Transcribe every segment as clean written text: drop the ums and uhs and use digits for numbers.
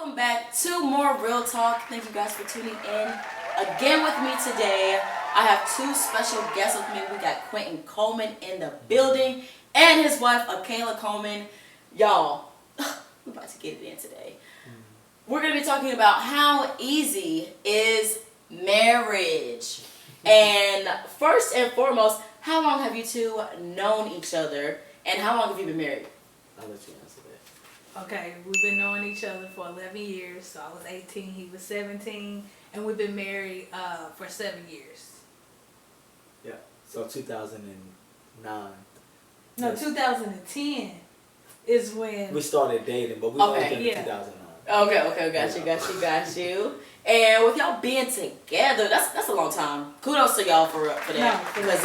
Welcome back to More Real Talk. Thank you guys for tuning in again with me today. I have two special guests with me. We got Quentin Coleman in the building and his wife AKELA Coleman. Y'all, we're about to get it in today. We're going to be talking about how easy is marriage. And first and foremost, how long have you two known each other and how long have you been married? I'll let you answer that. Okay, we've been knowing each other for 11 years. So I was 18, he was 17, and we've been married for 7 years. Yeah, so 2009. No, Yes. 2010 is when We started dating, but we only Okay, dated yeah. in 2009. Okay, got you. And with y'all being together, that's a long time. Kudos to y'all for that, No, because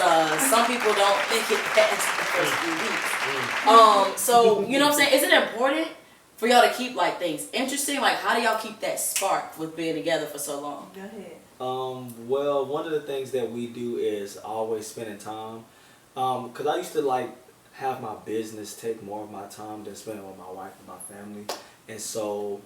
some people don't think it past the first few weeks. So you know what I'm saying? Is it important for y'all to keep like things interesting? Like, how do y'all keep that spark with being together for so long? Go ahead. Well, one of the things that we do is always spending time. Because I used to like have my business take more of my time than spending with my wife and my family. And so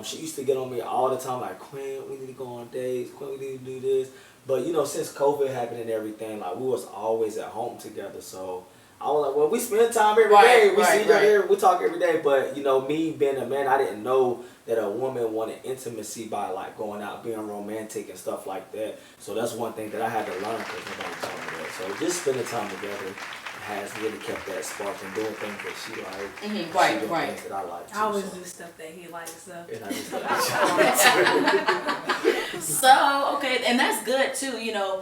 she used to get on me all the time, like, Quinn, we need to go on dates. Quinn, we need to do this. But, you know, since COVID happened and everything, like, we was always at home together. So I was like, well, we spend time every day. We see each other, we talk every day. But, you know, me being a man, I didn't know that a woman wanted intimacy by, like, going out, being romantic and stuff like that. So that's one thing that I had to learn because nobody taught me that. So just spending time together has really kept that spark and doing things that she likes. Right. Things that I like too. I always do stuff that he likes, so. And I just So, okay, and that's good too, you know,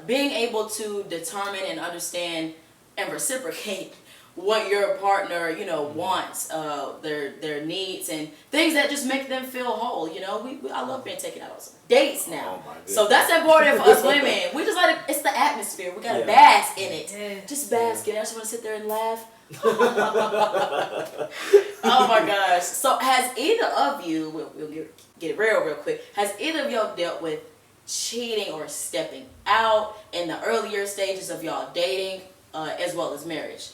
being able to determine and understand and reciprocate what your partner, you know, wants, their needs and things that just make them feel whole. You know, I love being taken out on some dates now. Oh, so that's important for us women. We just like it's the atmosphere. We gotta bask in it. Yeah. Just bask in it. I just want to sit there and laugh. Oh my gosh. So has either of you, we'll get it real quick, has either of y'all dealt with cheating or stepping out in the earlier stages of y'all dating as well as marriage?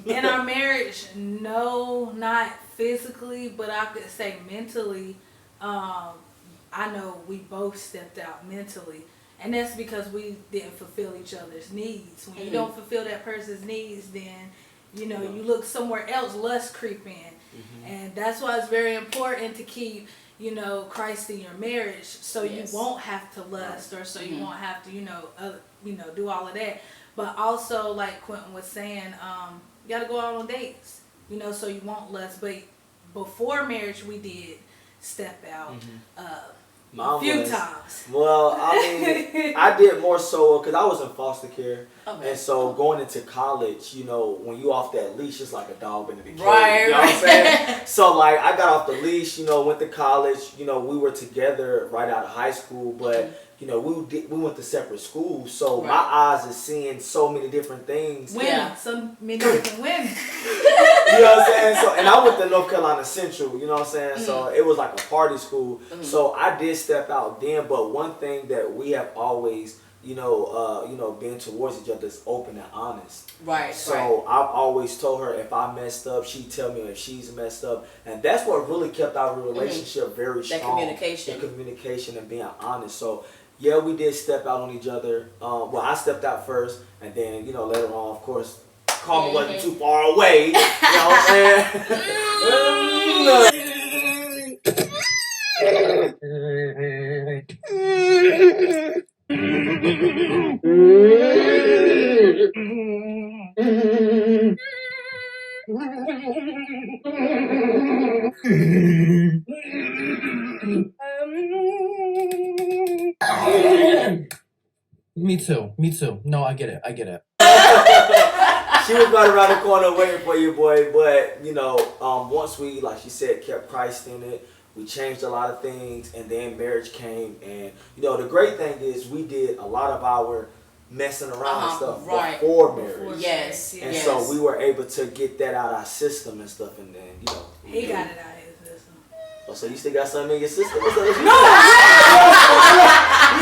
In our marriage, no, not physically, but I could say mentally. I know we both stepped out mentally, and that's because we didn't fulfill each other's needs. When you don't fulfill that person's needs, then you know you look somewhere else, lust creep in, and that's why it's very important to keep Christ in your marriage, so you won't have to lust, or so you won't have to do all of that. But also, like Quentin was saying, you got to go out on dates, so you won't lust. But before marriage, we did step out a few times. Well, I mean, I did more so because I was in foster care. Okay. And so going into college, when you off that leash, it's like a dog in the cage. Right. You know what I'm saying? So, like, I got off the leash, went to college. We were together right out of high school, but... we went to separate schools, so my eyes is seeing so many different things. Women, so many different women. You know what I'm saying? So, and I went to North Carolina Central, you know what I'm saying? So it was like a party school. So I did step out then, but one thing that we have always, been towards each other is open and honest. Right. So I've always told her if I messed up, she'd tell me if she's messed up. And that's what really kept our relationship very strong. That communication. The communication and being honest. So yeah, we did step out on each other. Well, I stepped out first, and then, later on, of course, Karma wasn't too far away. You know what I'm Me too. No, I get it. She was right around the corner waiting for you, boy. But, once we, like she said, kept Christ in it, we changed a lot of things, and then marriage came. And, the great thing is we did a lot of our messing around and stuff before marriage. Yes. And so we were able to get that out of our system and stuff, and then, He got it out of his system. Oh, so you still got something in your system? What's up? No!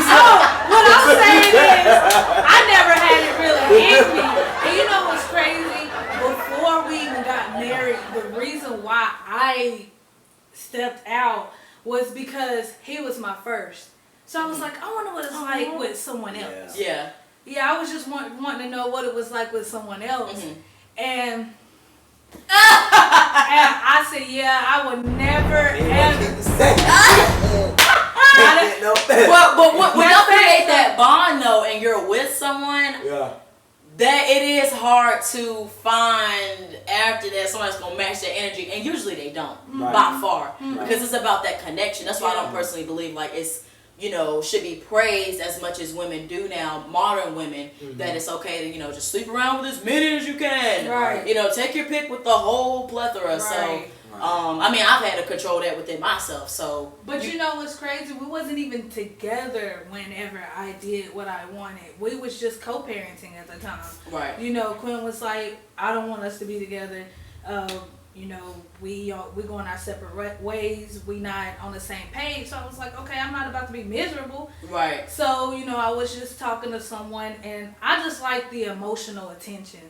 What I'm saying is, I never had it really in me. And you know what's crazy? Before we even got married, the reason why I stepped out was because he was my first. So I was like, I wonder what it's like with someone else. Yeah. Yeah, I was just wanting to know what it was like with someone else. And I said, yeah, I would never ever. But when y'all create that bond though, and you're with someone, that it is hard to find after that somebody's gonna match that energy, and usually they don't by far, because it's about that connection. That's why I don't personally believe like it's, you know, should be praised as much as women do now, modern women, that it's okay to, you know, just sleep around with as many as you can. Right. You know, take your pick with the whole plethora. Right. So, I mean, I've had to control that within myself. So, but you know what's crazy? We wasn't even together whenever I did what I wanted. We was just co-parenting at the time. Right. You know, Quinn was like, I don't want us to be together. You know, we going our separate ways. We not on the same page. So I was like, okay, I'm not about to be miserable. Right. So, you know, I was just talking to someone, and I just like the emotional attention.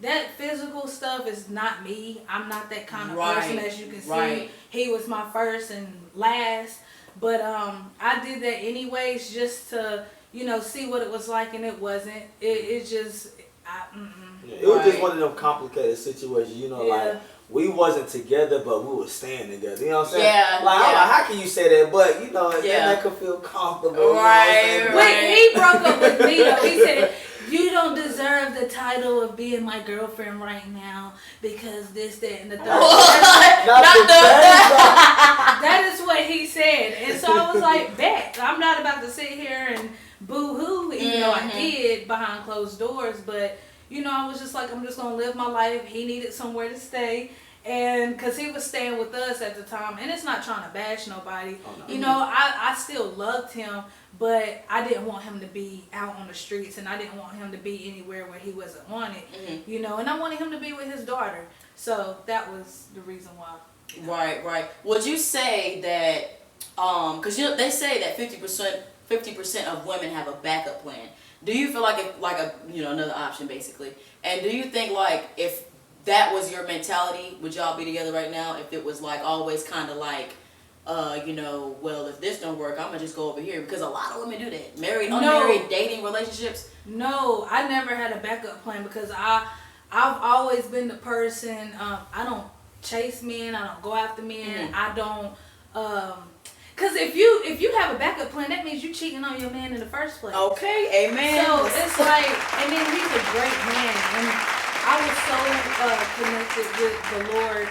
That physical stuff is not me. I'm not that kind of person, as you can see. He was my first and last. But I did that anyways just to, you know, see what it was like, and it wasn't. It just... It was just one of them complicated situations, you know, like we wasn't together, but we were staying together. You know what I'm saying? Yeah. Like, I'm like, how can you say that? But, you know, then that could feel comfortable. Right. You know When he broke up with me, though, he said, you don't deserve the title of being my girlfriend right now because this, that, and the third. That is what he said. And so I was like, bet. I'm not about to sit here and boo-hoo, even though I did behind closed doors. But, you know, I was just like, I'm just going to live my life. He needed somewhere to stay. And because he was staying with us at the time. And it's not trying to bash nobody. You know, I still loved him. But I didn't want him to be out on the streets, and I didn't want him to be anywhere where he wasn't wanted, you know, and I wanted him to be with his daughter. So that was the reason why. You know. Right. Would you say that, because you know, they say that 50% of women have a backup plan. Do you feel like you know, another option basically? And do you think like if that was your mentality, would y'all be together right now? If it was like always kind of like, you know, well, if this don't work, I'm gonna just go over here, because a lot of women do that. Married, unmarried, dating, relationships. No, I never had a backup plan because I've always been the person. I don't chase men. I don't go after men. I don't. Cause if you have a backup plan, that means you cheating on your man in the first place. Okay, amen. So it's like, and then he's a great man, and I was so connected with the Lord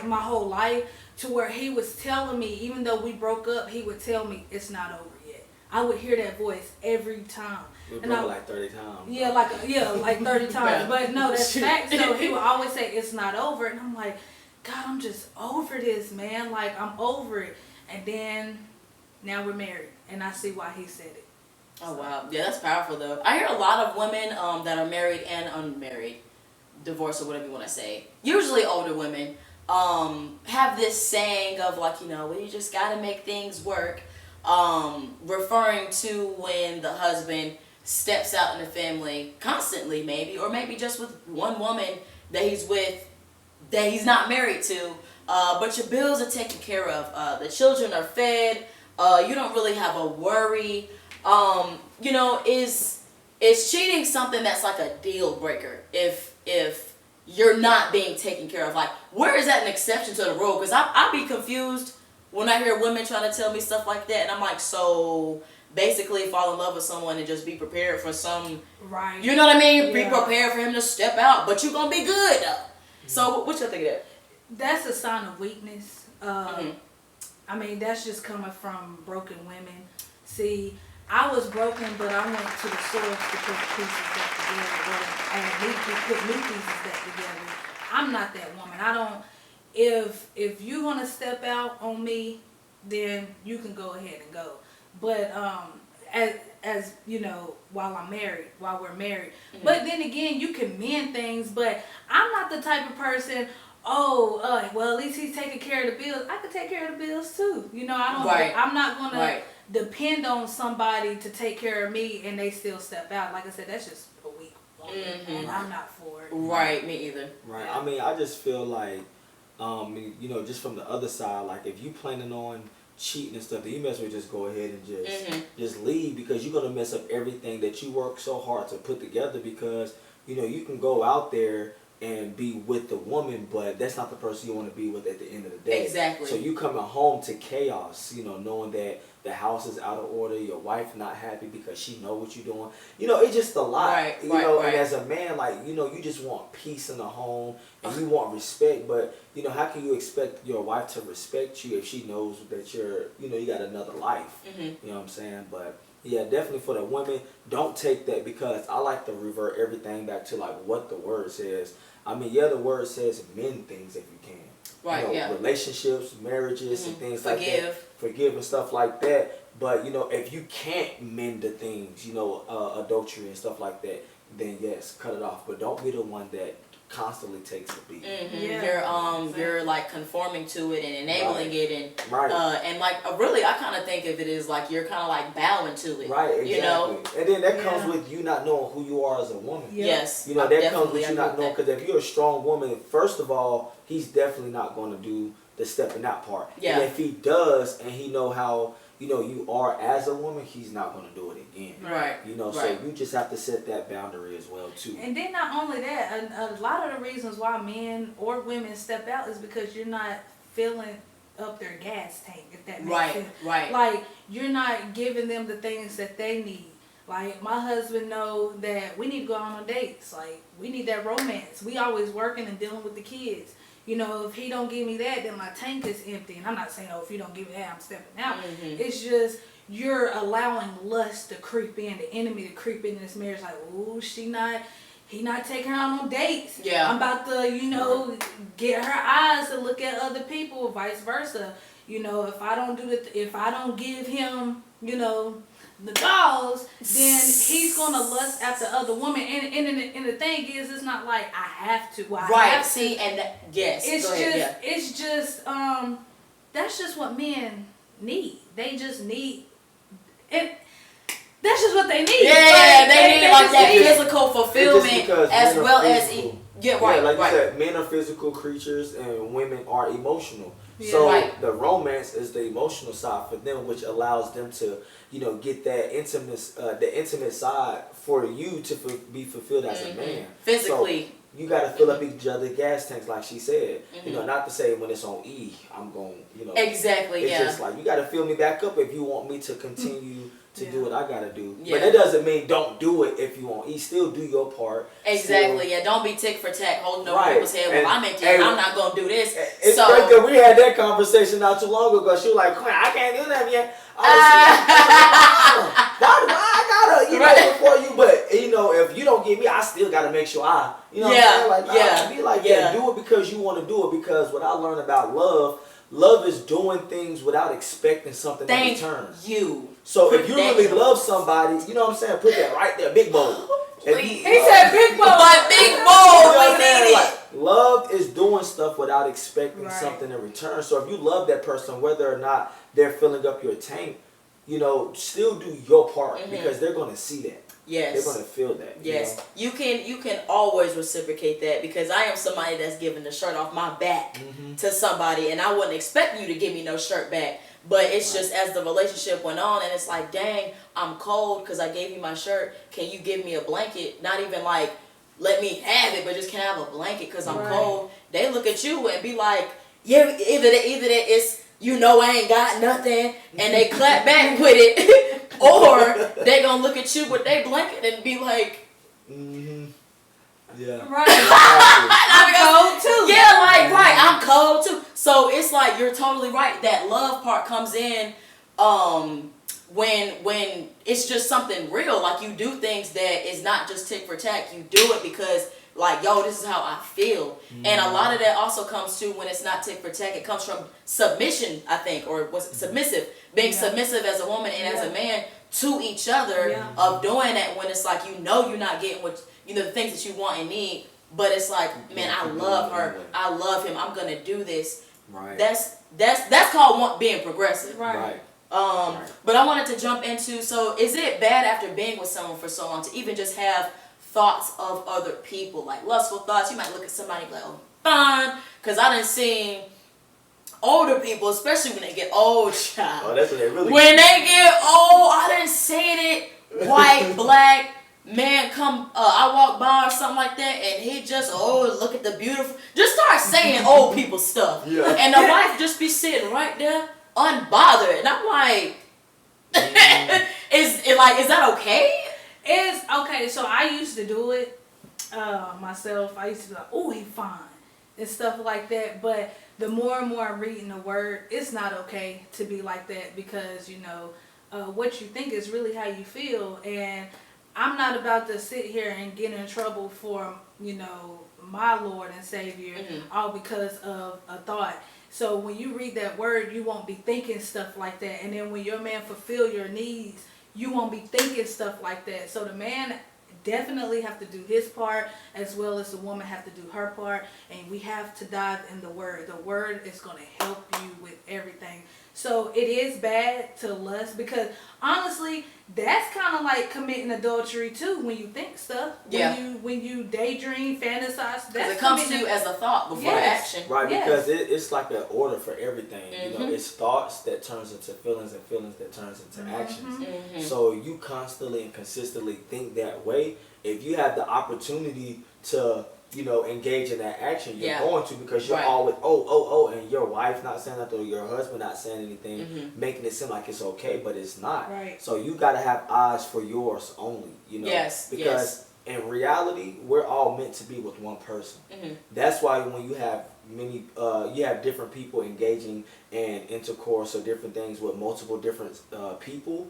my whole life. To where he was telling me, even though we broke up, he would tell me it's not over yet. I would hear that voice every time. We broke like 30 times. Yeah, like 30 times. But no, that's facts. So he would always say it's not over, and I'm like, God, I'm just over this, man. Like I'm over it. And then now we're married, and I see why he said it. Oh wow, yeah, that's powerful though. I hear a lot of women that are married and unmarried, divorced or whatever you want to say. Usually older women. Have this saying of like, you know, well, you just gotta make things work, referring to when the husband steps out in the family constantly, maybe, or maybe just with one woman that he's with, that he's not married to, but your bills are taken care of, the children are fed, you don't really have a worry. You know, is cheating something that's like a deal breaker if you're not being taken care of? Like, where is that an exception to the rule? Because I'd be confused when I hear women trying to tell me stuff like that. And I'm like, so basically fall in love with someone and just be prepared for some... Right. You know what I mean? Yeah. Be prepared for him to step out. But you're going to be good, though. So what you think of that? That's a sign of weakness. I mean, that's just coming from broken women. See... I was broken, but I went to the source to put the pieces back together, and put new pieces back together. I'm not that woman. I don't. If you want to step out on me, then you can go ahead and go. But as you know, while we're married. But then again, you can mend things. But I'm not the type of person. Well, at least he's taking care of the bills. I can take care of the bills too. You know, I don't. Right. I'm not gonna depend on somebody to take care of me and they still step out. Like I said, that's just a weak woman, and I'm not for it. Right, me either. Right. I mean, I just feel like You know, just from the other side, like if you planning on cheating and stuff, then you must well just go ahead and just leave, because you're gonna mess up everything that you work so hard to put together. Because you know you can go out there and be with the woman, but that's not the person you want to be with at the end of the day. Exactly. So you coming home to chaos, you know, knowing that the house is out of order, your wife not happy because she know what you're doing. You know, it's just a lot. Right, you right, know, right. and as a man, like, you know, you just want peace in the home and you want respect, but you know, how can you expect your wife to respect you if she knows that you're, you know, you got another life? You know what I'm saying? But yeah, definitely for the women, don't take that, because I like to revert everything back to like what the word says. I mean, yeah, the word says mend things if you can. Right, you know, yeah. Relationships, marriages, and things like Forgive. that. Forgive and stuff like that. But, you know, if you can't mend the things, you know, adultery and stuff like that, then yes, cut it off. But don't be the one that constantly takes the beat. You're like conforming to it and enabling it, and and like really, I kind of think of it as like you're kind of like bowing to it. Right, exactly. You know, and then that comes with you not knowing who you are as a woman. Yes, you know that comes with you not knowing, because if you're a strong woman, first of all, he's definitely not going to do the stepping out part. Yeah. And if he does, and he know how, you know, you are as a woman, he's not going to do it again. Right. You know, so you just have to set that boundary as well too. And then not only that, a lot of the reasons why men or women step out is because you're not filling up their gas tank, if that makes sense. Right. Like, you're not giving them the things that they need. Like, my husband know that we need to go on dates. Like, we need that romance. We always working and dealing with the kids. You know, if he don't give me that, then my tank is empty. And I'm not saying, oh, if you don't give me that, I'm stepping out. It's just, you're allowing lust to creep in, the enemy to creep in this marriage. Like, ooh, he not taking her on dates. Yeah. I'm about to, you know, get her eyes to look at other people, vice versa. You know, if I don't give him, you know, the dolls, then he's gonna lust after other women. And the thing is, it's not like I have to. Well, I have See, to. and yes, It's just that's just what men need. They just need it. That's just what they need. Yeah, they need like that need physical fulfillment as well as like right. you said, men are physical creatures and women are emotional. Yeah. So the romance is the emotional side for them, which allows them to, you know, get that intimate side for you to be fulfilled as a man. Physically. So you got to fill up each other's gas tanks, like she said. You know, not to say when it's on E, I'm going, you know. Exactly, it's just like, you got to fill me back up if you want me to continue to do what I got to do. But that doesn't mean don't do it if you want E. Still do your part. Exactly, don't be tick for tack holding over people's head. Well, I'm into it, I'm not going to do this. It's great that we had that conversation not too long ago. She was like, Quinn, I can't do that yet. Why I gotta, you know, before you, but you know, if you don't get me, I still gotta make sure you know what I'm saying? Like, be like that. Do it because you want to do it, because what I learned about love is doing things without expecting something in return. So if you really love somebody, you know what I'm saying, put that right there, big bold. He said big bold. But big bold, we need it. Like, love is doing stuff without expecting something in return. So if you love that person, whether or not they're filling up your tank, you know, still do your part, because they're going to see that. Yes. They're going to feel that. Yes. You can always reciprocate that, because I am somebody that's giving the shirt off my back to somebody, and I wouldn't expect you to give me no shirt back. But it's just as the relationship went on, and it's like, dang, I'm cold because I gave you my shirt. Can you give me a blanket? Not even like, let me have it, but just can I have a blanket because I'm cold? They look at you and be like, yeah, either that it's, you know, I ain't got nothing, and they clap back with it, or they gonna look at you with their blanket and be like, yeah. Right. I'm cold too. Yeah, like, I'm cold too. So it's like, you're totally right. That love part comes in when it's just something real. Like, you do things that is not just tick for tack. You do it because, like, yo, this is how I feel. And a lot of that also comes to when it's not tick for tack. It comes from submission, I think, or was submissive. Being submissive as a woman and as a man to each other, of doing that when it's like, you know, you're not getting what, you know, the things that you want and need, but it's like, man, I love her, I love him, I'm gonna do this. Right. That's called being progressive. Right. But I wanted to jump into, so is it bad after being with someone for so long to even just have thoughts of other people, like lustful thoughts? You might look at somebody and be like, oh, fine. Because I done seen older people, especially when they get old, child. Oh, that's when they really. When they get old, I done seen it. White, black, man come, I walk by or something like that, and he just, look at the beautiful. Just start saying old people stuff. Yeah. And the wife just be sitting right there, unbothered. And I'm like, is that okay? It's okay. So I used to do it myself. I used to be like, oh, he fine and stuff like that. But the more and more I'm reading the word, it's not okay to be like that, because what you think is really how you feel. And I'm not about to sit here and get in trouble for my Lord and Savior, all because of a thought. So when you read that word, you won't be thinking stuff like that. And then when your man fulfill your needs, you won't be thinking stuff like that. So the man definitely have to do his part, as well as the woman have to do her part. And we have to dive in the word. The word is going to help you with everything. So it is bad to lust, because honestly, that's kind of like committing adultery too. When you think stuff, when you daydream, fantasize, that's it comes to you as a thought before action. Right, because it's like an order for everything. It's thoughts that turns into feelings, and feelings that turns into actions. So you constantly and consistently think that way. If you have the opportunity to engage in that action, you're going to, because you're always and your wife not saying nothing, or your husband not saying anything, making it seem like it's okay, but it's not. Right. So you got to have eyes for yours only, because in reality, we're all meant to be with one person. That's why when you have you have different people engaging in intercourse or different things with multiple different people,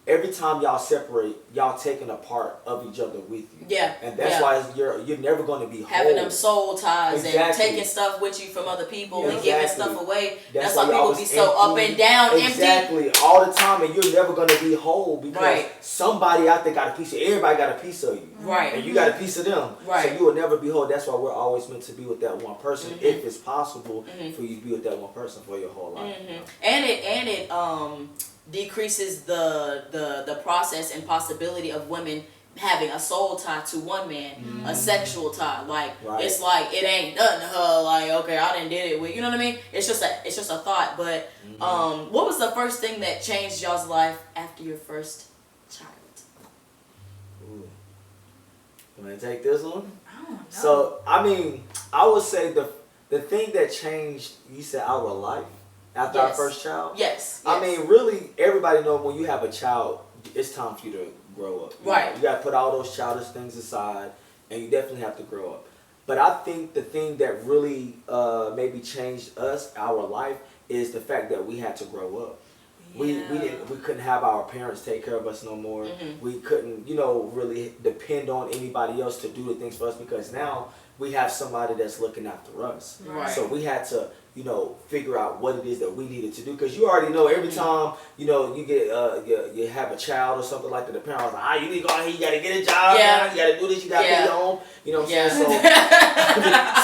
every time y'all separate, y'all taking a part of each other with you. Yeah. And that's why you're never going to be whole. Having them soul ties and taking stuff with you from other people and giving stuff away. That's why people be so up and down, empty. Exactly. All the time, and you're never going to be whole, because somebody out there got a piece of, everybody got a piece of you. Right. And you got a piece of them. Right. So you will never be whole. That's why we're always meant to be with that one person, if it's possible for you to be with that one person for your whole life. And it decreases the process and possibility of women having a soul tie to one man, a sexual tie. Like it's like it ain't nothing to her. Like, okay, I done did it with, you know what I mean? It's just a thought. But what was the first thing that changed y'all's life after your first child? Ooh. You want to take this one? I don't know. So I would say the thing that changed, you said, our life. After our first child? Yes. I mean, really, everybody knows when you have a child, it's time for you to grow up. You got to put all those childish things aside, and you definitely have to grow up. But I think the thing that really maybe changed us, our life, is the fact that we had to grow up. We couldn't have our parents take care of us no more. We couldn't, really depend on anybody else to do the things for us, because now we have somebody that's looking after us. Right. So we had to figure out what it is that we needed to do, because you already know every time you get you have a child or something like that, the parents are like, you need to go out here, you gotta get a job, you gotta do this, you gotta be home, you know what I'm saying?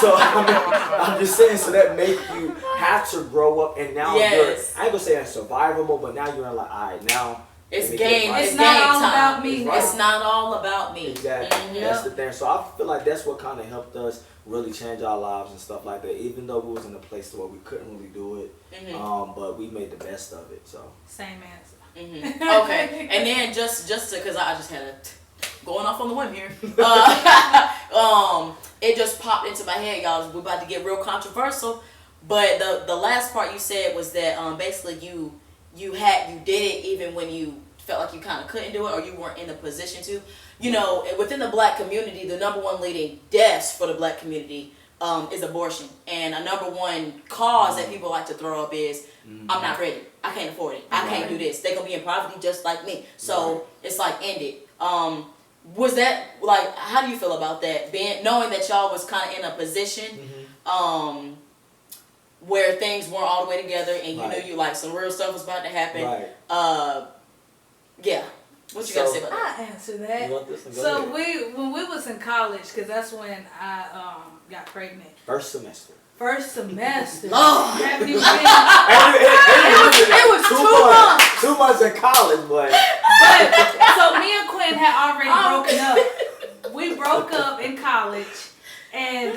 So I'm just saying, so that make you have to grow up, and now I ain't gonna say in survival mode, but now you're in like, all right, now it's game. It's not all about me. It's not all about me. Exactly. That's the thing. So I feel like that's what kind of helped us really change our lives and stuff like that. Even though we was in a place where we couldn't really do it, but we made the best of it. So same answer. Okay. And then just because I just had going off on the whim here, it just popped into my head, y'all. We're about to get real controversial, but the last part you said was that basically you did it even when you felt like you kind of couldn't do it, or you weren't in the position to. Within the black community, the number one leading deaths for the black community is abortion. And a number one cause that people like to throw up is, I'm not ready. I can't afford it. I can't do this. They're going to be in poverty just like me. So it's like, end it. Was that, like, how do you feel about that? Knowing that y'all was kind of in a position where things weren't all the way together, and you knew like some real stuff was about to happen. What you got to say about that? I answer that. You want this one? Go So ahead. when we was in college, because that's when I got pregnant. First semester. Lord. Haven't even been. It was 2 months. 2 months in college, boy. But so me and Quinn had already broken up. We broke up in college, and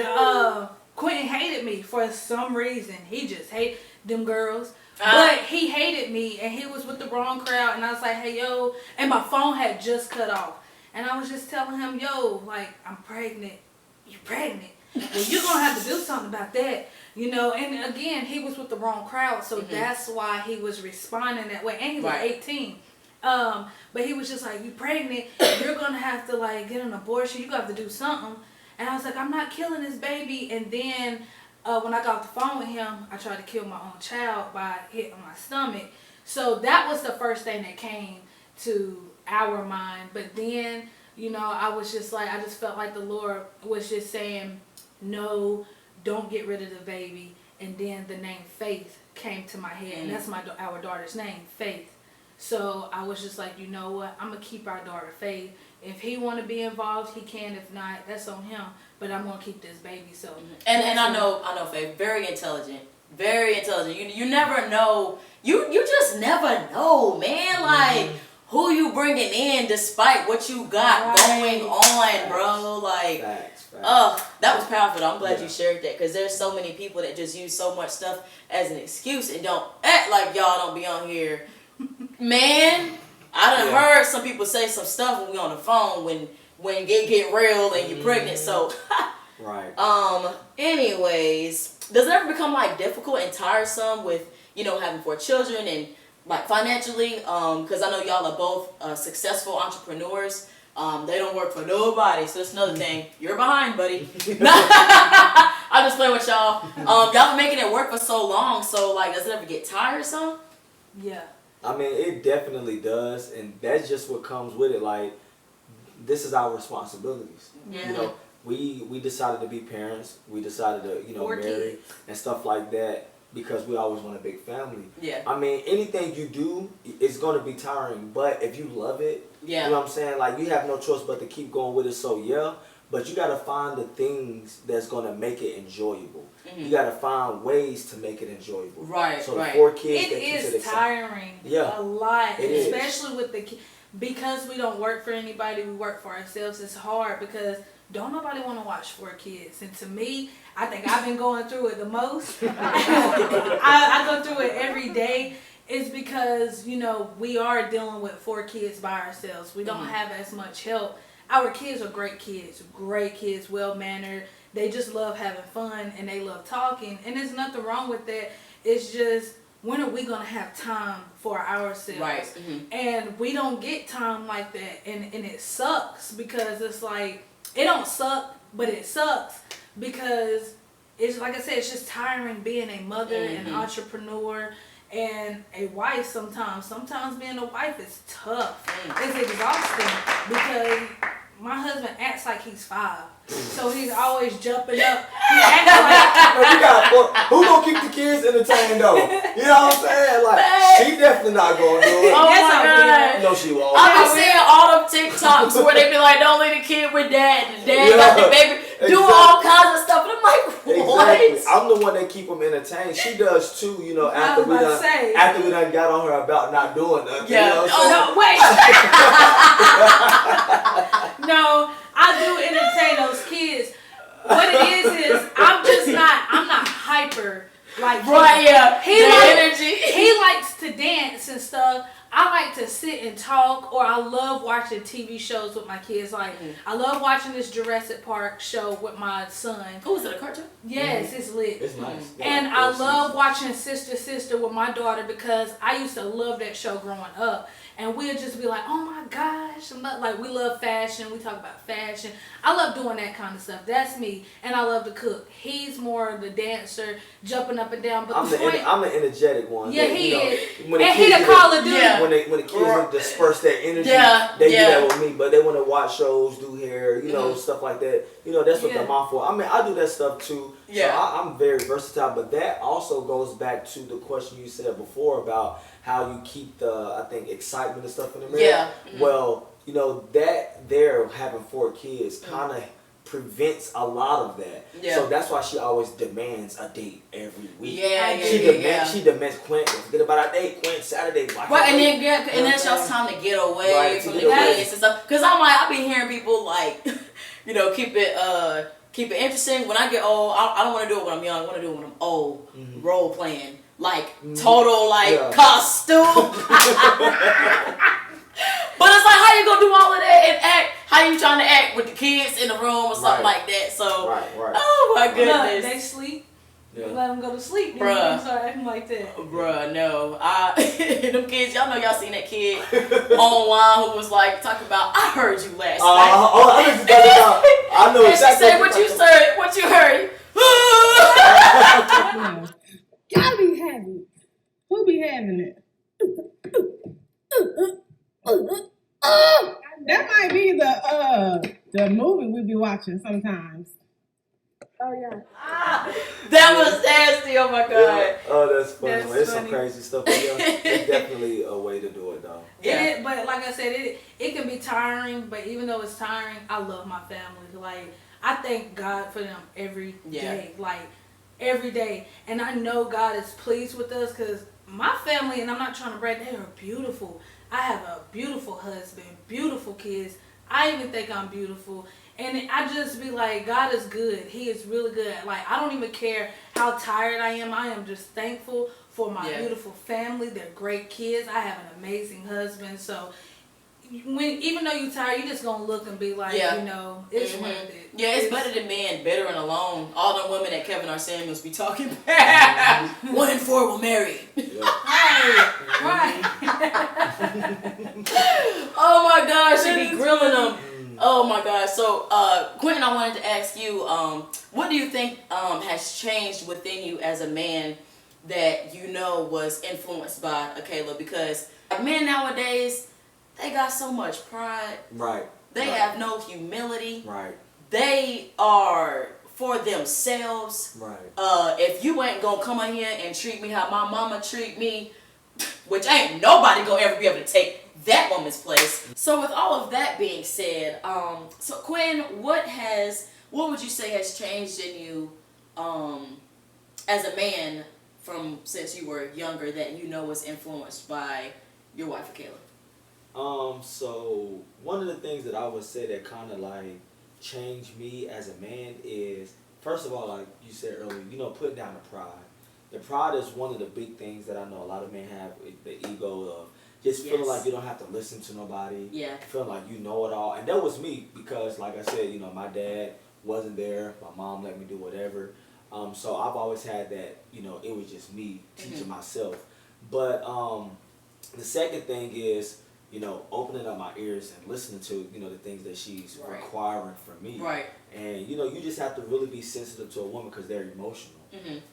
Quentin hated me for some reason. He just hated them girls. But he hated me, and he was with the wrong crowd, and I was like, hey, yo, and my phone had just cut off. And I was just telling him, yo, like, I'm pregnant. You pregnant? Well, you're going to have to do something about that. You know, and again, he was with the wrong crowd, so that's why he was responding that way. And he was 18. But he was just like, you pregnant, you're going to have to, like, get an abortion. You got to do something. And I was like, I'm not killing this baby. And then when I got off the phone with him, I tried to kill my own child by hitting my stomach. So that was the first thing that came to our mind. But then, you know, I was just like, I just felt like the Lord was just saying, no, don't get rid of the baby. And then the name Faith came to my head. And that's our daughter's name, Faith. So I was just like, you know what? I'm going to keep our daughter Faith. If he want to be involved, he can. If not, that's on him. But I'm going to keep this baby. So and I know Faith, very intelligent. Very intelligent. You never know. You just never know, man. Like, who you bringing in despite what you got going on, bro. Like, that was powerful. I'm glad you shared that, because there's so many people that just use so much stuff as an excuse and don't act like y'all don't be on here. Man, I done heard some people say some stuff when we on the phone when it get real and you're pregnant. So, anyways, does it ever become like difficult and tiresome with, you know, having 4 children and like financially? Because I know y'all are both successful entrepreneurs. They don't work for nobody, so that's another thing. You're behind, buddy. I'll just play with y'all. Y'all been making it work for so long, so like, does it ever get tiresome? Yeah. I mean, it definitely does, and that's just what comes with it. Like, this is our responsibilities. Yeah. You know, we decided to be parents. We decided to, you know, marry and stuff like that because we always want a big family. Yeah. I mean, anything you do is going to be tiring, but if you love it, you know what I'm saying? Like, you have no choice but to keep going with it. So but you got to find the things that's going to make it enjoyable. You got to find ways to make it enjoyable. Right, so the 4 kids, it is tiring a lot, especially with the kids. Because we don't work for anybody, we work for ourselves. It's hard because don't nobody want to watch 4 kids. And to me, I think I've been going through it the most. I go through it every day. It's because, you know, we are dealing with 4 kids by ourselves. We don't have as much help. Our kids are great kids, well-mannered. They just love having fun and they love talking. And there's nothing wrong with that. It's just, when are we going to have time for ourselves? Right. And we don't get time like that. And it sucks because it's like, it don't suck, but it sucks because it's, like I said, it's just tiring being a mother, an entrepreneur, and a wife sometimes. Sometimes being a wife is tough. It's exhausting because my husband acts like he's 5. So he's always jumping up. He acts like... who gonna keep the kids entertained though? You know what I'm saying? Like, she definitely not gonna do it. Oh my God. No, she won't. I be seeing all them TikToks where they be like, don't leave the kid with dad. The dad got the baby. Doing all kinds of stuff. And I'm like, what? Exactly. I'm the one that keep them entertained. She does too, you know, after we done got on her about not doing nothing. Yeah. You know no, wait. No, I do entertain those kids. What it is I'm not hyper like he likes to dance and stuff. I like to sit and talk, or I love watching TV shows with my kids. Like, I love watching this Jurassic Park show with my son. Oh, is it a cartoon? Yes, it's lit. It's nice. And I love watching Sister with my daughter because I used to love that show growing up. And we'll just be like, oh my gosh. Like, we love fashion. We talk about fashion. I love doing that kind of stuff. That's me. And I love to cook. He's more the dancer, jumping up and down. But I'm the energetic one. Yeah, he is. And he the Call of Duty. When the kids disperse that energy, they do that with me. But they want to watch shows, do hair, you know, stuff like that. You know, that's what they're mom for. I mean, I do that stuff too. So I'm very versatile. But that also goes back to the question you said before about how you keep the, I think, excitement and stuff in the marriage. Yeah. Well, you know, that there having 4 kids kind of prevents a lot of that. Yeah. So that's why she always demands a date every week. She demands Quint, forget about our date, Quint, Saturday. Right, and then it's y'all's time to get away from the kids and stuff. Because I'm like, I be hearing people like, you know, keep keep it interesting. When I get old, I don't want to do it when I'm young. I want to do it when I'm old. Role playing, like total costume. But it's like, how you gonna do all of that and act? How you trying to act with the kids in the room or something like that? So, oh my goodness, they sleep. Yeah. Let them go to sleep. Bruh. Start acting like that. Bruh, no. Them kids, y'all know y'all seen that kid online who was like talking about, I heard you last night. I know and exactly. She said, what you heard? What you heard? Y'all be having it. Who be having it? That might be the movie we be watching sometimes. Oh yeah. That was nasty. Oh my god. Yeah. Oh, that's funny. That's It's funny. some crazy stuff. But yeah, it's definitely a way to do it, though. Yeah. But like I said, it can be tiring. But even though it's tiring, I love my family. Like, I thank God for them every day. Like, every day. And I know God is pleased with us because my family, and I'm not trying to brag, they are beautiful. I have a beautiful husband, beautiful kids. I even think I'm beautiful. And I just be like, God is good. He is really good. Like, I don't even care how tired I am. I am just thankful for my beautiful family. They're great kids. I have an amazing husband. So, even though you're tired, you're just going to look and be like, you know, it's worth it. Yeah, it's better than being bitter and alone. All the women that Kevin R. Samuels be talking about. 1 in 4 will marry. Right. Oh my gosh, she be grilling them. Oh my gosh. So, Quentin, I wanted to ask you, what do you think has changed within you as a man that you know was influenced by AKELA? Because men nowadays, they got so much pride. Right. They have no humility. Right. They are for themselves. Right. If you ain't gonna come in here and treat me how my mama treat me, which ain't nobody gonna ever be able to take that woman's place. So with all of that being said, so Quinn, what would you say has changed in you as a man from since you were younger that you know was influenced by your wife AKELA? So one of the things that I would say that kind of like changed me as a man is, first of all, like you said earlier, you know, putting down the pride. The pride is one of the big things that I know a lot of men have, the ego of just feeling like you don't have to listen to nobody. Yeah. Feeling like you know it all. And that was me because, like I said, you know, my dad wasn't there. My mom let me do whatever. So I've always had that, you know, it was just me teaching myself. But the second thing is, you know, opening up my ears and listening to, you know, the things that she's requiring from me. Right. And, you know, you just have to really be sensitive to a woman because they're emotional.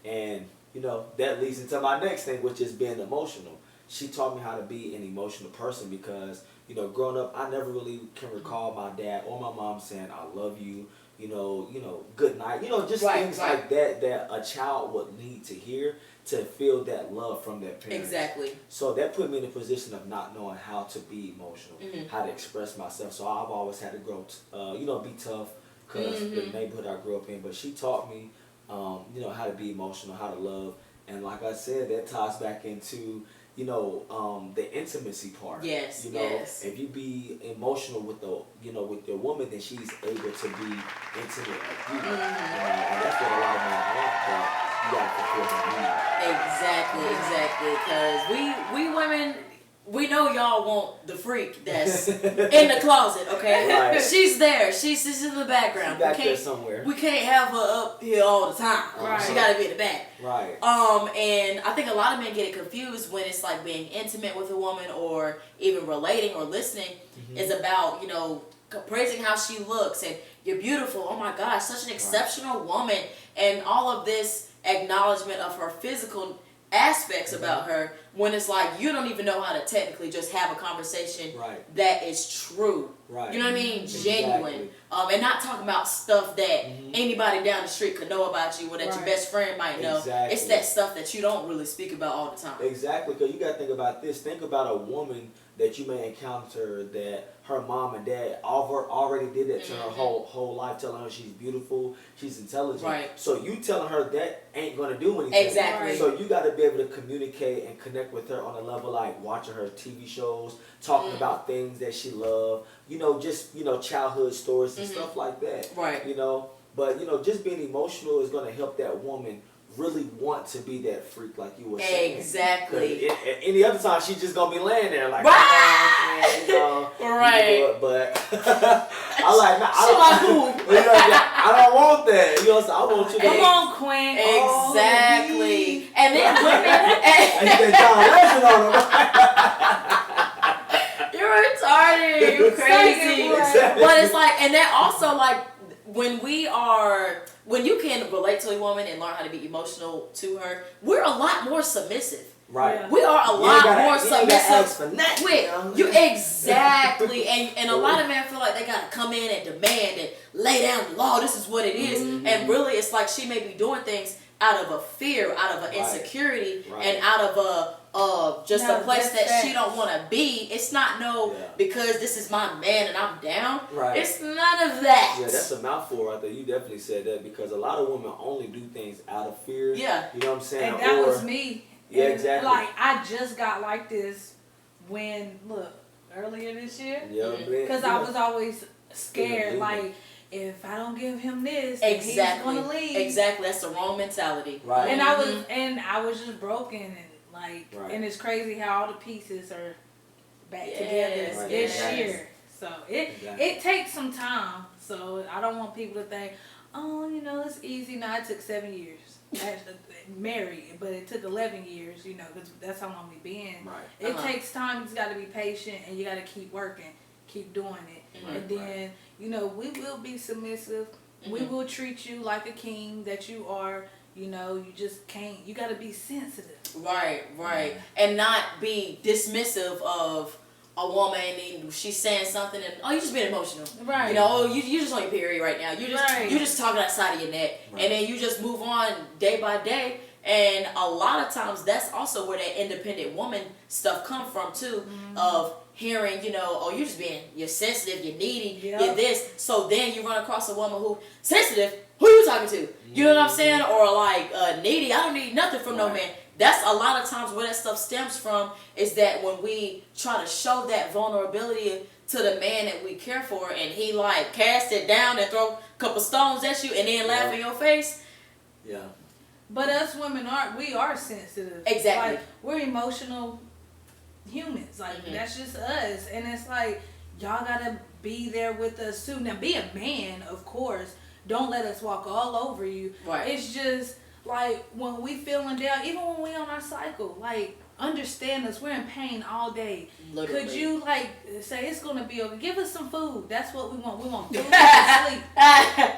And, you know, that leads into my next thing, which is being emotional. She taught me how to be an emotional person because, you know, growing up, I never really can recall my dad or my mom saying, I love you, you know, good night. You know, just things like that a child would need to hear to feel that love from their parents. Exactly. So that put me in a position of not knowing how to be emotional, how to express myself. So I've always had to grow, you know, be tough because the neighborhood I grew up in. But she taught me, you know, how to be emotional, how to love. And like I said, that ties back into, you know, the intimacy part. Yes, you know, if you be emotional with with your woman, then she's able to be intimate with you. And that's what a lot of men want, but you gotta fulfill their need. Exactly. Because we women, we know y'all want the freak that's in the closet, okay? Right. She's there. She's in the background. She's back there somewhere. We can't have her up here all the time. Right. She got to be in the back. Right. And I think a lot of men get it confused when it's like being intimate with a woman or even relating or listening is about, you know, praising how she looks and you're beautiful. Oh my gosh, such an exceptional woman, and all of this acknowledgement of her physical aspects about her, when it's like you don't even know how to technically just have a conversation that is true. Right. You know what I mean? Genuine. And not talking about stuff that anybody down the street could know about you or that your best friend might know. It's that stuff that you don't really speak about all the time. Exactly, because you got to think about this. Think about a woman that you may encounter that her mom and dad already did it to her whole life, telling her she's beautiful, she's intelligent. Right. So you telling her that ain't going to do anything. Exactly. So you got to be able to communicate and connect with her on a level like watching her TV shows, talking about things that she loves, you know, just, you know, childhood stories and stuff like that. Right. You know, But just being emotional is going to help that woman really want to be that freak, like you were saying. Exactly. Any other time, she's just gonna be laying there like, right. Right. But I like, nah, I don't want that. You know what I'm saying? I want you to. Come on, Quinn. Exactly. And then women. You're retarded. You're crazy. Exactly. But it's like, and then also like when you can relate to a woman and learn how to be emotional to her, we're a lot more submissive. Right. Yeah. We are a lot more submissive. For nothing, with you exactly, and a lot of men feel like they gotta come in and demand and lay down the law. This is what it is, and really, it's like she may be doing things out of a fear, out of an insecurity, and out of just a place that she don't want to be. It's not because this is my man and I'm down. Right. It's none of that. Yeah, that's a mouthful right there. You definitely said that, because a lot of women only do things out of fear. Yeah. You know what I'm saying? And that was me. Yeah, and exactly. Like, I just got like this earlier this year. Yeah, because I was always scared, like, if I don't give him this, he's gonna leave. Exactly, that's the wrong mentality. Right. And I was just broken, and like, and it's crazy how all the pieces are back together this year. So it takes some time. So I don't want people to think, oh, it's easy. No, it took 7 years. Married, but it took 11 years, because that's how long we've been. Right. It takes time. You got to be patient, and you got to keep working, keep doing it, and then we will be submissive. We will treat you like a king that you are. You just can't. You got to be sensitive. Right, and not be dismissive of a woman and she's saying something and you just being emotional. Right. You just on your period right now. You just talking outside of your neck, and then you just move on day by day. And a lot of times that's also where that independent woman stuff come from too, of hearing, you're sensitive, you're needy, you're this. So then you run across a woman who sensitive. Who you talking to? You know what I'm saying? Or like needy. I don't need nothing from no man. That's a lot of times where that stuff stems from, is that when we try to show that vulnerability to the man that we care for, and he like cast it down and throw a couple stones at you and then laugh in your face. Yeah. But us women we are sensitive. Exactly. Like, we're emotional humans. Like, that's just us. And it's like, y'all gotta be there with us too. Now, be a man, of course. Don't let us walk all over you. Right. It's just like, when we feeling down, even when we on our cycle, like, understand us. We're in pain all day. Literally. Could you say it's gonna be okay? Give us some food. That's what we want. We want food and sleep.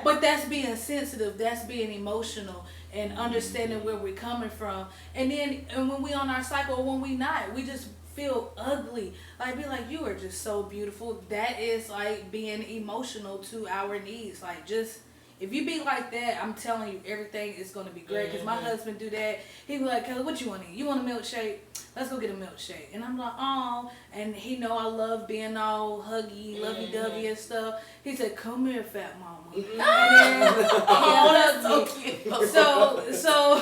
But that's being sensitive. That's being emotional and understanding where we're coming from. And then when we on our cycle, or when we not, we just feel ugly. Like, be like, you are just so beautiful. That is like being emotional to our needs. Like, just. If you be like that, I'm telling you, everything is going to be great. Because my husband do that. He be like, Kelly, what you want to eat? You want a milkshake? Let's go get a milkshake. And I'm like, oh. And he know I love being all huggy, lovey-dovey and stuff. He said, come here, fat mama. And then, that's so cute. So,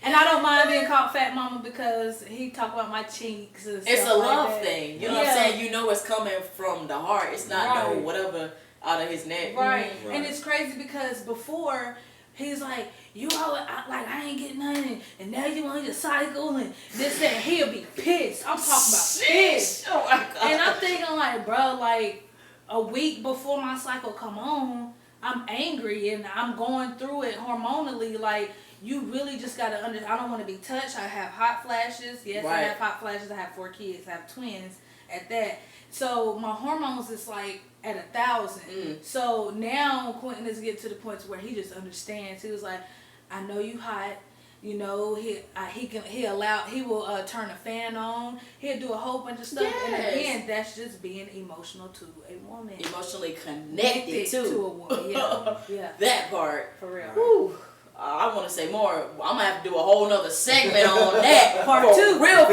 and I don't mind being called fat mama because he talk about my cheeks and stuff. It's a love like thing. You know what I'm saying? It's coming from the heart. It's not whatever out of his neck. Right. And it's crazy because before, he's like, you all I ain't getting nothing, and now you want to cycle and this, that. He'll be pissed. I'm talking about pissed. Oh my God. And I'm thinking like, bro, like a week before my cycle come on, I'm angry and I'm going through it hormonally. Like, you really just gotta I don't want to be touched. I have hot flashes. Yes, I have hot flashes. I have 4 kids. I have twins at that. So my hormones is like at 1,000. So now Quentin is getting to the point where he just understands. He was like, I know you hot. He will turn a fan on. He'll do a whole bunch of stuff. Yes. And again, that's just being emotional to a woman. Emotionally connected to a woman. Yeah. That part. For real. Whew. I want to say more. I'm gonna have to do a whole nother segment on that. Part for 2. real.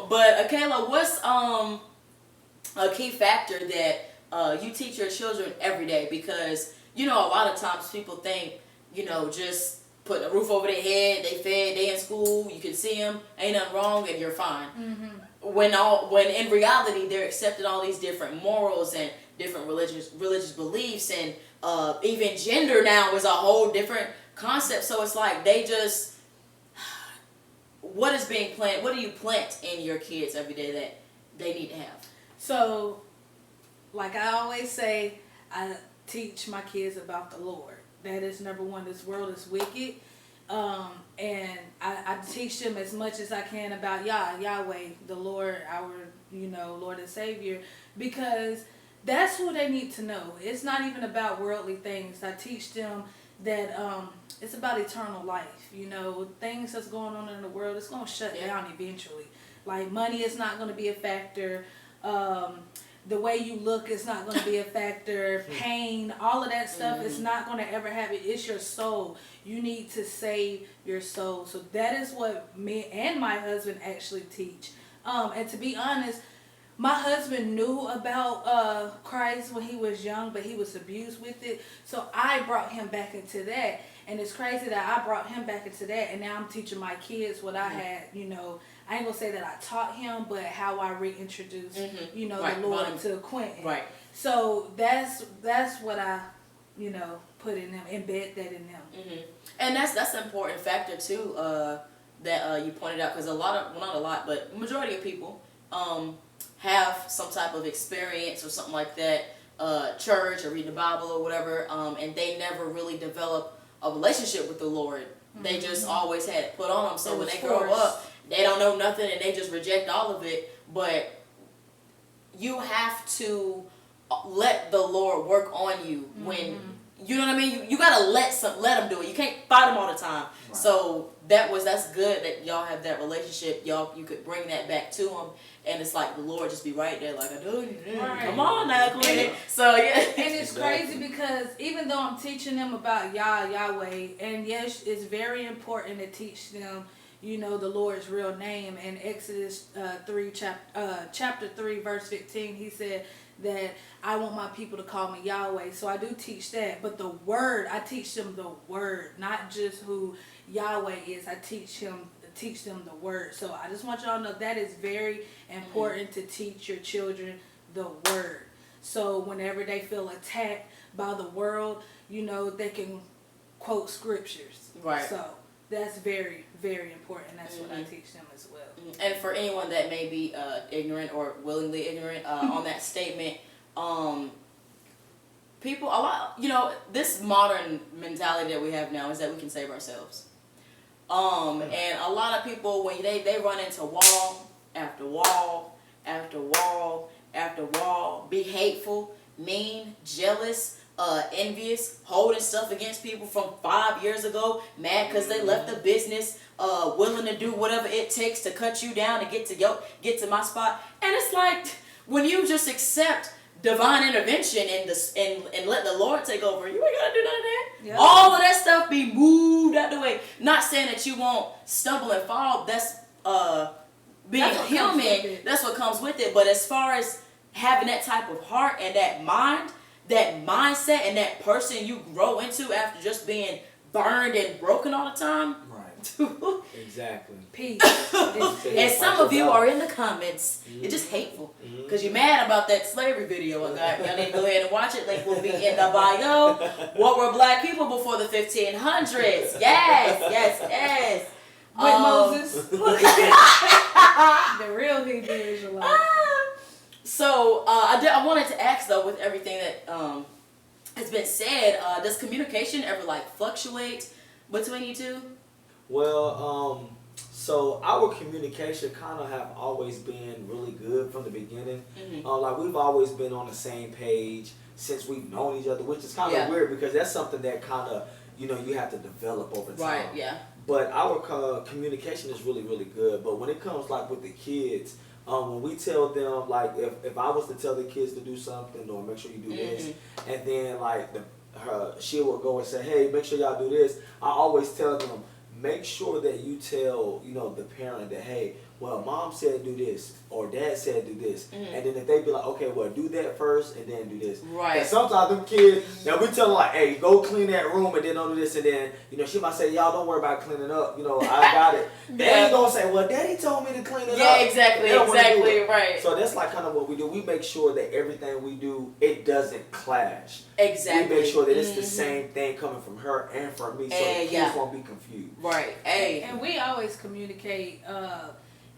But Akela, what's a key factor that you teach your children every day? Because a lot of times people think just put a roof over their head, they fed, they in school, you can see them, ain't nothing wrong, and you're fine. When in reality they're accepting all these different morals and different religious beliefs, and even gender now is a whole different concept. So it's like they just, what is being planted? What do you plant in your kids every day that they need to have? So, like I always say, I teach my kids about the Lord. That is number one. This world is wicked. And I teach them as much as I can about Yahweh, the Lord, our, Lord and Savior, because that's who they need to know. It's not even about worldly things. I teach them that it's about eternal life. Things that's going on in the world, it's going to shut down eventually. Like money is not going to be a factor. The way you look is not going to be a factor. Pain, all of that stuff is not going to ever happen. It's your soul. You need to save your soul. So that is what me and my husband actually teach. And to be honest, my husband knew about Christ when he was young, but he was abused with it. So I brought him back into that. And it's crazy that I brought him back into that. And now I'm teaching my kids what I had, I ain't gonna say that I taught him, but how I reintroduced, the Lord to Quentin. Right. So that's what I, put in them, embed that in them. And that's an important factor too, that you pointed out, because not a lot, but majority of people have some type of experience or something like that, church or reading the Bible or whatever, and they never really develop a relationship with the Lord. They just always had it put on them. So when they grow up, they don't know nothing and they just reject all of it. But you have to let the Lord work on you when, you know what I mean? You gotta let them do it. You can't fight them all the time. Right. So that's good that y'all have that relationship. You could bring that back to them, and it's like the Lord just be right there, like, I do. Right. Come on now, Queen. So yeah. And it's crazy because even though I'm teaching them about Yahweh, and yes, it's very important to teach them, the Lord's real name. In Exodus chapter 3, verse 15, he said that I want my people to call me Yahweh. So I do teach that. But the word, I teach them the word, not just who Yahweh is. I teach them the word. So I just want y'all to know that is very important to teach your children the word. So whenever they feel attacked by the world, they can quote scriptures. Right. So that's very, very important. That's what I teach them as well. And for anyone that may be ignorant or willingly ignorant on that statement, people, a lot, this modern mentality that we have now is that we can save ourselves. And a lot of people, when they run into wall after wall after wall after wall, be hateful, mean, jealous, envious, holding stuff against people from 5 years ago, mad because they left the business, willing to do whatever it takes to cut you down and get to my spot. And it's like, when you just accept divine intervention and let the Lord take over, you ain't gotta do none of that. Yep. All of that stuff be moved out the way. Not saying that you won't stumble and fall. That's being human. That's what comes with it. But as far as having that type of heart and that mind, that mindset, and that person you grow into after just being burned and broken all the time. Right. Exactly. Peace. And some of you are in the comments. You're just hateful because you're mad about that slavery video I got. Y'all need to go ahead and watch it. Link will be in the bio. What were black people before the 1500s? Yes. With Moses. The real Hebrew Israelite. So I wanted to ask though, with everything that has been said, does communication ever fluctuate between you two? Well, so our communication kind of have always been really good from the beginning. We've always been on the same page since we've known each other, which is kind of weird because that's something that kind of you have to develop over time. Right. Yeah. But our communication is really, really good. But when it comes with the kids, when we tell them, if I was to tell the kids to do something or make sure you do this, and then she will go and say, hey, make sure y'all do this, I always tell them, make sure that you tell, the parent that, hey, well, mom said do this, or dad said do this. And then if they be like, okay, well, do that first and then do this. Right. And sometimes them kids, now we tell them like, hey, go clean that room and then don't do this. And then, she might say, y'all don't worry about cleaning up. I got it. They ain't going to say, well, daddy told me to clean it up. Yeah, exactly, right. So that's like kind of what we do. We make sure that everything we do, it doesn't clash. Exactly. We make sure that it's the same thing coming from her and from me, so the kids won't be confused. Right. Hey. And we always communicate.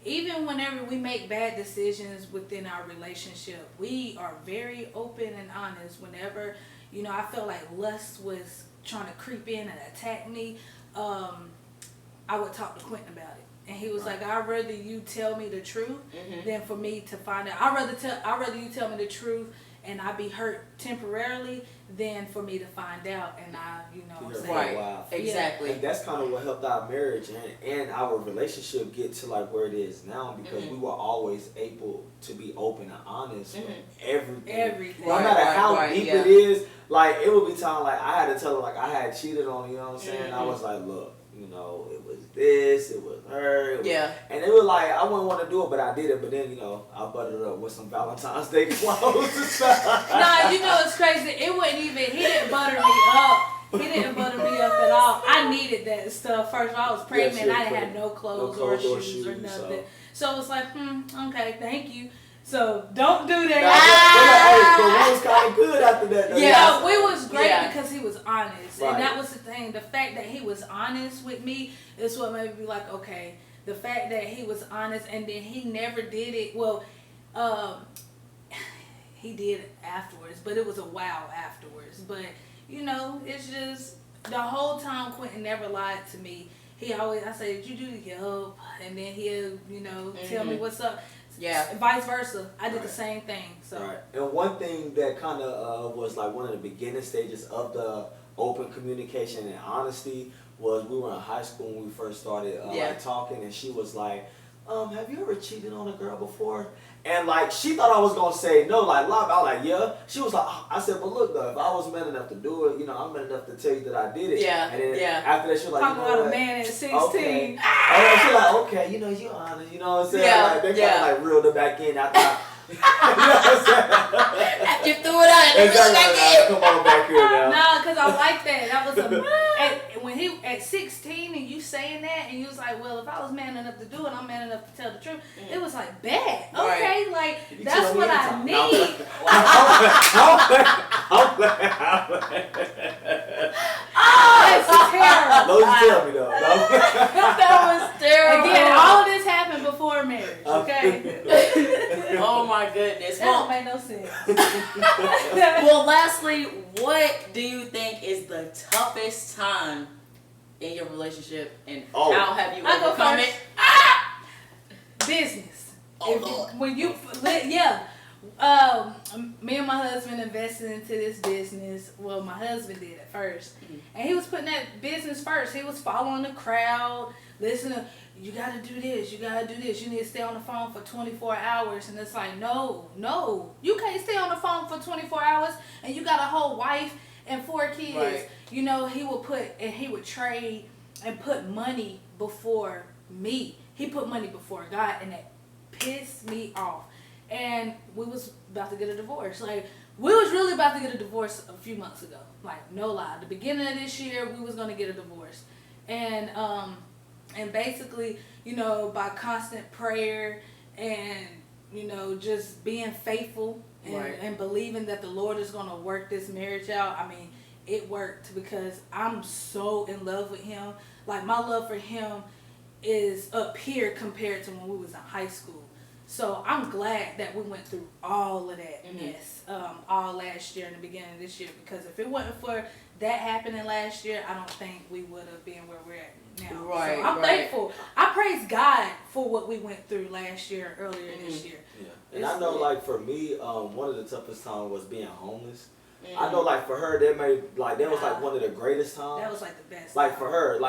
Even whenever we make bad decisions within our relationship, we are very open and honest. Whenever, I felt like lust was trying to creep in and attack me, I would talk to Quentin about it. And he was like, I'd rather you tell me the truth than for me to find out. I'd rather you tell me the truth and I be hurt temporarily than for me to find out and Right. Exactly. And that's kind of what helped our marriage and our relationship get to like where it is now, because we were always able to be open and honest with everything. No matter how deep it is, like it would be time like I had to tell her like I had cheated on her, you know what I'm saying? I was like, look, it was this, it was her. And it was like, I wouldn't want to do it, but I did it. But then, I buttered it up with some Valentine's Day clothes. Nah, it's crazy. It wasn't even, he didn't butter me up. He didn't butter me up at all. I needed that stuff. First of all, I was pregnant. I didn't have no clothes or shoes or nothing. So it was like, okay, thank you. So don't do that. But we was kind of good after that. Though. Yeah, we was great because he was honest. And that was the thing. The fact that he was honest with me is what made me be like, okay, the fact that he was honest and then he never did it. Well, he did it afterwards, but it was a while afterwards. But, it's just the whole time Quentin never lied to me. He always, I say, did you do the yup? And then he'll, tell me what's up. Yeah. Vice versa. I did the same thing. So. Right. And one thing that kind of was like one of the beginning stages of the open communication and honesty was we were in high school when we first started like talking, and she was like, have you ever cheated on a girl before? And like she thought I was gonna say no, like I was like, yeah. She was like, I said, but look though, if I was man enough to do it, I'm man enough to tell you that I did it. Yeah. And then after that, she was like, talking about a man at 16. Okay. And she's like, okay, you honest, you know what I'm saying? Yeah. Like they kind of like reeled her back in after. You know what I'm saying? After you threw it out, and exactly. Come on back here now. No, because I like that. That was when he at 16 and you saying that and you was like, well, if I was man enough to do it, I'm man enough to tell the truth. It was like bad. Okay, like that's what I need. That's terrible. Don't tell me though. That was terrible. Again, all of this happened before marriage. Okay. Oh my goodness. That don't make no sense. Well, lastly, what do you think is the toughest time in your relationship, and how have you overcome it? Business. Lord. When you, me and my husband invested into this business. Well, my husband did at first, and he was putting that business first. He was following the crowd, listening. You gotta do this. You gotta do this. You need to stay on the phone for 24 hours. And it's like, no, you can't stay on the phone for 24 hours. And you got a whole wife and 4 kids. Right. He would trade and put money before me. He put money before God, and that pissed me off. And we was about to get a divorce. Like, we was really about to get a divorce a few months ago. Like, no lie. The beginning of this year, we was gonna get a divorce. And basically, by constant prayer and, just being faithful and believing that the Lord is going to work this marriage out. I mean, it worked because I'm so in love with him. Like, my love for him is up here compared to when we was in high school. So I'm glad that we went through all of that mess all last year and the beginning of this year, because if it wasn't for that happening last year, I don't think we would have been where we're at now. Right, so I'm thankful. I praise God for what we went through last year, earlier this year. Yeah. And I know, like, for me, one of the toughest times was being homeless. I know, like, for her, that was like one of the greatest times. That was like the best. Like, for her, it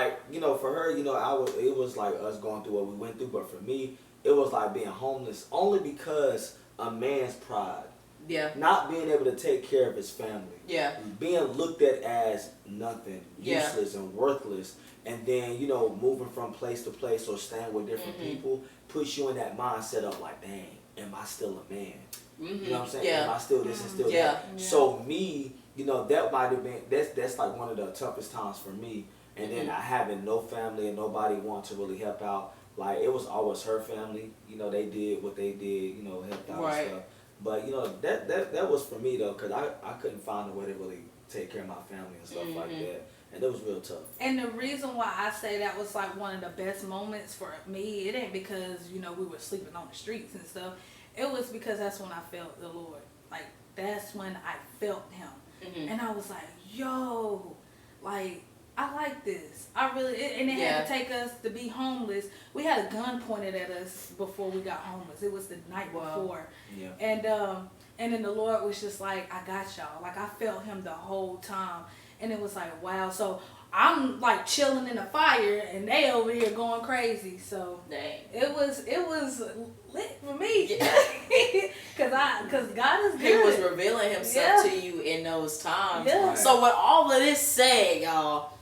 was like us going through what we went through, but for me, it was like being homeless only because a man's pride. Yeah. Not being able to take care of his family. Yeah. Being looked at as nothing, Yeah. useless and worthless. And then, moving from place to place or staying with different people puts you in that mindset of like, dang, am I still a man? You know what I'm saying? Yeah. Am I still this and still that? Yeah. So me, that might have been, that's like one of the toughest times for me. And then I having no family and nobody want to really help out. Like, it was always her family. They did what they did, helped out and stuff. But, that was for me, though, because I couldn't find a way to really take care of my family and stuff like that. And it was real tough. And the reason why I say that was like one of the best moments for me, it ain't because, we were sleeping on the streets and stuff. It was because that's when I felt the Lord. Like, that's when I felt him. And I was like, yo, like, I like this. I really, and it had to take us to be homeless. We had a gun pointed at us before we got homeless. It was the night before. Yeah. And then the Lord was just like, I got y'all. Like, I felt him the whole time. And it was like, wow. So I'm like chilling in the fire and they over here going crazy. So dang. It was lit for me. Yeah. Cause God is good. He was revealing himself to you in those times. Yeah. So with all of this said, y'all,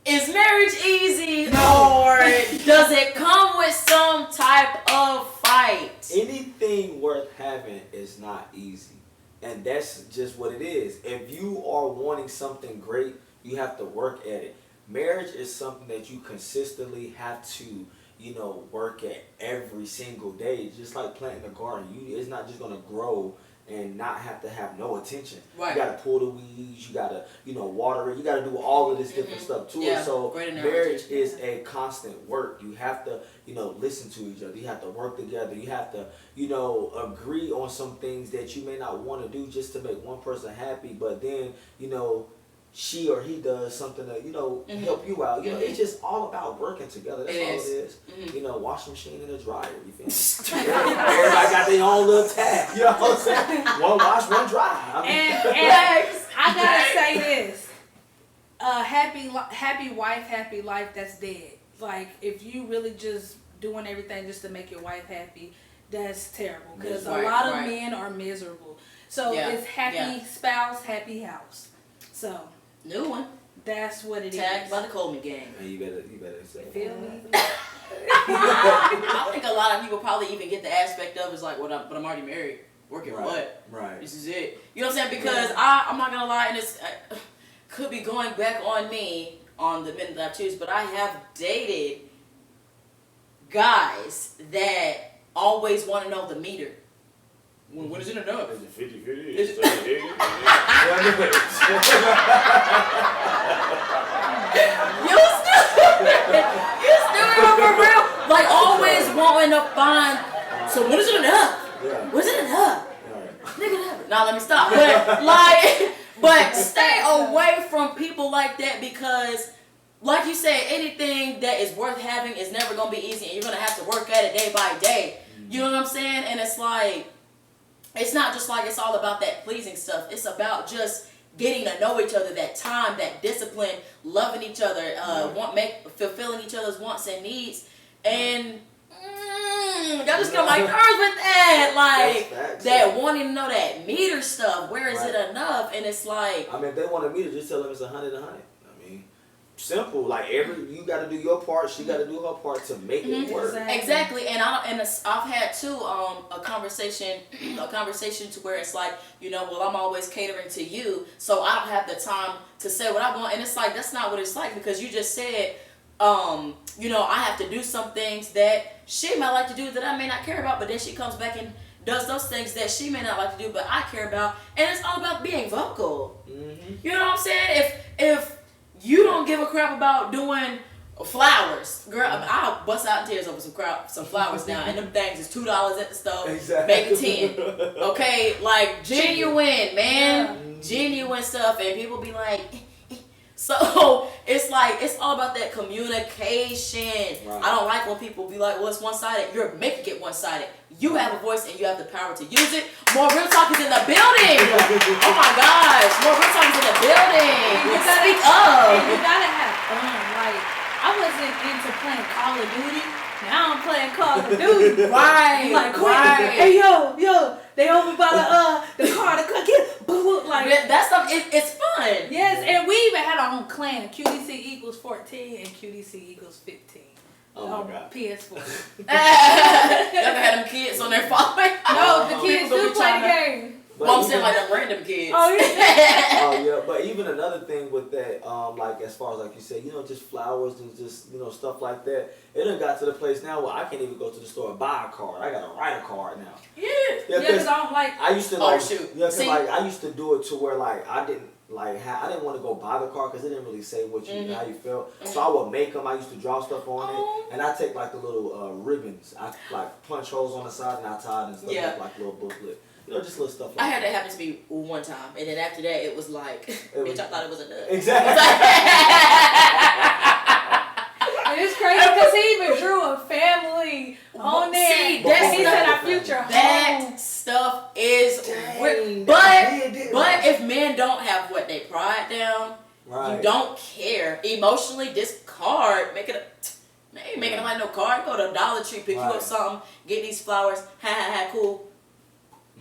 is marriage easy or does it come with some type of fight? Anything worth having is not easy. And that's just what it is. If you are wanting something great, you have to work at it. Marriage is something that you consistently have to, work at every single day. Just like planting a garden. It's not just going to grow and not have to have no attention. Right. You got to pull the weeds. You got to, water it. You got to do all of this different stuff to it. So marriage is a constant work. You have to, listen to each other. You have to work together. You have to, agree on some things that you may not want to do just to make one person happy. But then, she or he does something to, help you out. It's just all about working together. That's all it is. Washing machine and a dryer. You feel me? Everybody got their own little tag. You know what I'm saying? One wash, one dry. And I gotta say this: happy wife, happy life. That's dead. Like, if you really just doing everything just to make your wife happy, that's terrible. Because a lot of men are miserable. So it's happy spouse, happy house. So. New one. That's what it Tagged is. by the Coleman gang. And you better say it. Feel me? I think a lot of people probably even get the aspect of is like, but I'm already married. Working what? Right. This is it. You know what I'm saying? Because I'm not gonna lie, and this could be going back on me on the men that I choose, but I have dated guys that always want to know the meter. When is it enough? Is it 50-50? Is it You still for real? Like, always wanting to find. So when is it enough? Yeah. Was it enough? Right. Nigga, never. Now let me stop. But stay away from people like that because, like you said, anything that is worth having is never gonna be easy, and you're gonna have to work at it day by day. You know what I'm saying? And it's like, it's not just like it's all about that pleasing stuff. It's about just getting to know each other, that time, that discipline, loving each other, fulfilling each other's wants and needs, and y'all just get on my nerves with that, like that wanting to know that meter stuff. Where is it enough? And it's like, I mean, if they want a meter, just tell them it's 100. I mean, simple. Like you got to do your part, she got to do her part to make it work. Exactly. And I've had too a conversation to where it's like, well, I'm always catering to you, so I don't have the time to say what I want. And it's like, that's not what it's like, because you just said, I have to do some things that she might like to do that I may not care about, but then she comes back and does those things that she may not like to do but I care about, and it's all about being vocal. You know what I'm saying? If you don't give a crap about doing flowers, girl, I'll bust out in tears over some flowers now, and them things is $2 at the store, maybe 10. Okay, like genuine, man, genuine stuff, and people be like. So it's like, it's all about that communication. Right. I don't like when people be like, well, it's one-sided. You're making it one-sided. You have a voice and you have the power to use it. More Real Talk is in the building. Oh my gosh. More Real Talk is in the building. Speak up. And you gotta have fun. Like, I wasn't into playing Call of Duty. Now I'm playing Call of Duty. Right. Like, right. hey, yo, They over by the car, the cookie, boo, like That stuff, it's fun. yes, and we even had our own clan. QDC equals 14 and QDC equals 15. Oh my God. PS4. Y'all had them kids on their phone. No, the kids People do be play trying the to- game. Well, I'm saying like them random kids. Oh yeah. Oh yeah, but even another thing with that, like as far as like you said, just flowers and just stuff like that. It done got to the place now where I can't even go to the store and buy a card. I gotta write a card now. Yeah. Yeah, because I don't like. I used to Oh, like, shoot. yeah, 'cause See? like I used to do it to where like I didn't I didn't want to go buy the card because it didn't really say what you how you felt. So I would make them. I used to draw stuff on Oh. it, and I take like the little ribbons. I like punch holes on the side and I tie it and stuff Yeah. like little booklet. Just little stuff like I had that. that happen to me one time, and then after that, it was like, bitch, I thought it was a nut. Exactly. And it's crazy because he even drew a family on there. See, And he said our that- future That home. stuff is Dang, weird. that did But right. if men don't have what they pride down, Right. you don't care emotionally. This card, make it a, man, ain't making it like no card. Go to Dollar Tree, pick you up Right. something, get these flowers. Ha, cool.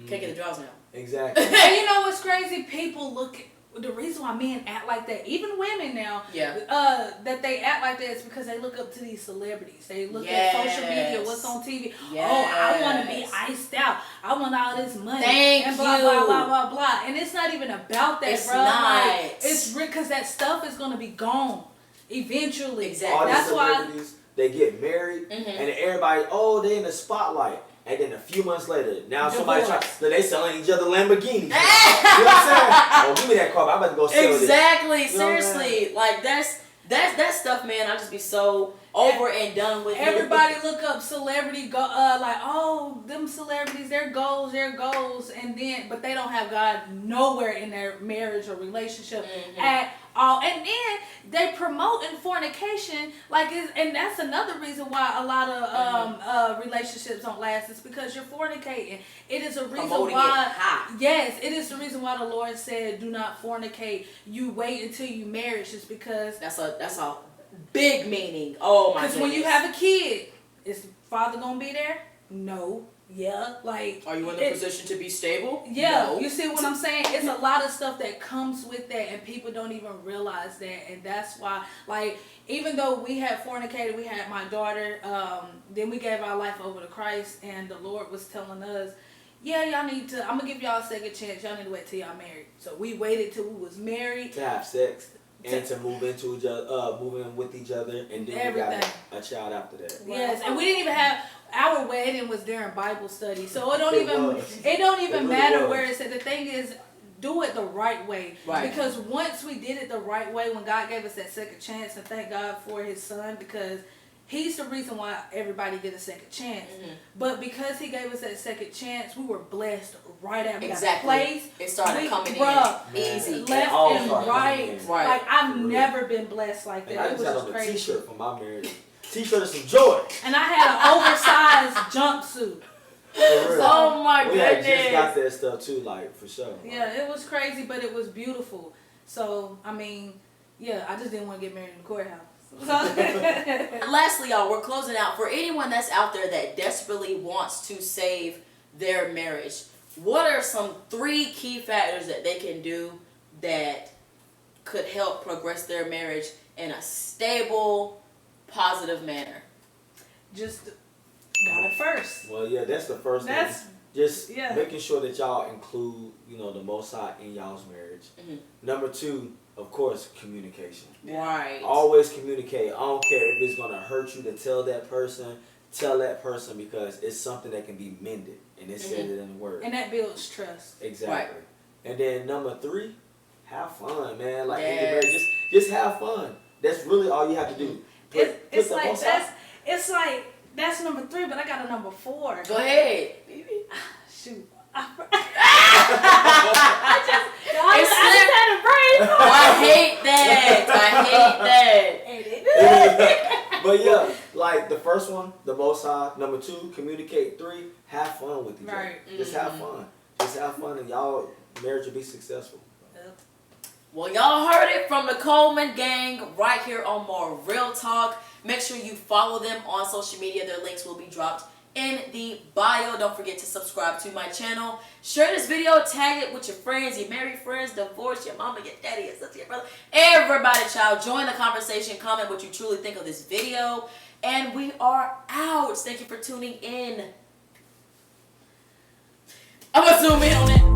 Can't get the draws now. Exactly. And you know what's crazy? People look at the reason why men act like that, even women now, Yeah. that they act like that is because they look up to these celebrities. They look at social media, Yes. what's on TV. Yes. Oh, I want to be iced out. I want all this money. Thank and blah, you. blah, blah, blah, blah. And it's not even about that, It's bro. not. Like, it's because that stuff is going to be gone eventually. Exactly. All these That's why. celebrities, they get married, and everybody, they in the spotlight. And then a few months later, now somebody Divorce. they selling each other Lamborghinis. You know what I'm saying? Oh, give me that car. I'm about to go sell this. Exactly. You know what I'm Seriously, like that stuff, man. I just be so over and done with it. Everybody look up celebrity like, oh, them celebrities, their goals, and then but they don't have God nowhere in their marriage or relationship at all. And then they promoting fornication, and that's another reason why a lot of relationships don't last. It's because you're fornicating. It is a reason Promoting why. it hot. Yes, it is the reason why the Lord said, "Do not fornicate." You wait until you marry, just because. That's a big meaning. Oh my goodness. Because when you have a kid, is father gonna be there? No. Yeah. Like. Are you in the position to be stable? Yeah. No. You see what I'm saying? It's a lot of stuff that comes with that, and people don't even realize that, and that's why. Like, even though we had fornicated, we had my daughter. Then we gave our life over to Christ, and the Lord was telling us, yeah, y'all need to. I'm gonna give y'all a second chance. Y'all need to wait till y'all married. So we waited till we was married. To have sex and to move into each other, move in with each other, and then we got a child after that. Yes, and we didn't even have our wedding was during Bible study, so it don't It even was. it don't It even really matter was. where it's at. The thing is, do it the right way. Right. Because once we did it the right way, when God gave us that second chance, and thank God for His Son, because He's the reason why everybody get a second chance. But because He gave us that second chance, we were blessed right after Exactly. that place. It started coming bruh, in easy. Left all and started right. coming in. Right. Like I've For real. never been blessed like And that. I It just was had just on a crazy. T-shirt for my marriage. T-shirt and some Jordan. And I had an oversized jumpsuit. For real. Oh my We had just goodness. got that stuff too, like for sure. Yeah, it was crazy, but it was beautiful. So, I mean, yeah, I just didn't want to get married in the courthouse. So, Lastly, y'all, we're closing out. For anyone that's out there that desperately wants to save their marriage, what are some 3 key factors that they can do that could help progress their marriage in a stable, positive manner? just God first. Well, yeah, that's the first That's- thing. Just yeah. making sure that y'all include, the Most High in y'all's marriage. Number 2, of course, communication. Right. Always communicate. I don't care if it's gonna hurt you to tell that person because it's something that can be mended, and it says it in the word. And that builds trust. Exactly. And then number 3, have fun, man. Like in your Yes. marriage, just have fun. That's really all you have to do. It's the like Most High- that's number 3, but I got a number 4. Go ahead. Shoot. It's I just had a brain. I hate that. Edit. But yeah, like the first one, the Most High. Number 2, communicate. 3, have fun with each Right. other. Just have fun. Just have fun, and y'all marriage will be successful. Well, y'all heard it from the Coleman gang right here on More Real Talk. Make sure you follow them on social media. Their links will be dropped in the bio. Don't forget to subscribe to my channel. Share this video, tag it with your friends, your married friends, divorced, your mama, your daddy, your sister, your brother, everybody, child. Join the conversation, comment what you truly think of this video, and we are out. Thank you for tuning in. I'm gonna zoom in on it.